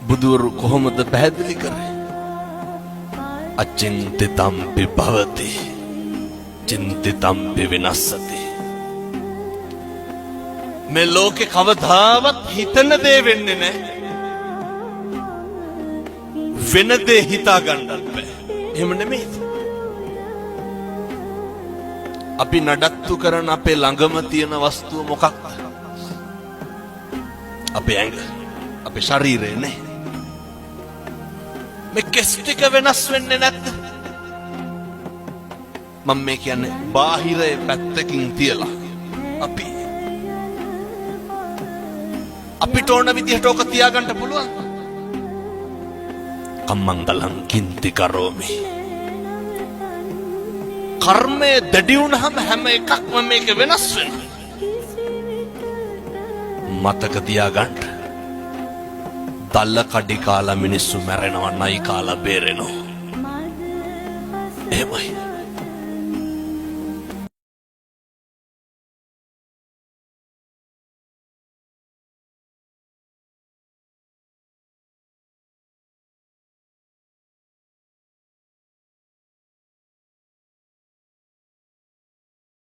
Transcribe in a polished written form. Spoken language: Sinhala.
බුදුවරු කොහොමද පැහැදිලි කරේ? අචින්තිතම්පි භවති චින්තිතම්පි විනස්සති. මේ ලෝකේ කවදාවත් හිතන දේ වෙන්නේ නැහැ. වෙන දේ හිතා ගන්නත් බෑ. එහෙම නෙමෙයි. අපි නඩත්තු කරන අපේ ළඟම තියෙන වස්තුව මොකක්ද? අපේ ඇඟ, අපේ ශරීරය නේ. මේ කෙස් ටික වෙනස් වෙන්නේ නැද්ද? මම මේ කියන්නේ බාහිරේ පැත්තකින් තියලා අපිට ඕන විදිහට ඕක තියාගන්න පුළුවන්. කම්මංගලං කින්ති කරෝමි. කර්මය දැඩි වුණාම හැම එකක්ම මේක වෙනස් වෙනවා. මතක තියාගන්න. තල්ල කඩි කාලා මිනිස්සු මැරෙනවා, නයි කාලා බේරෙනවා. එහෙමයි.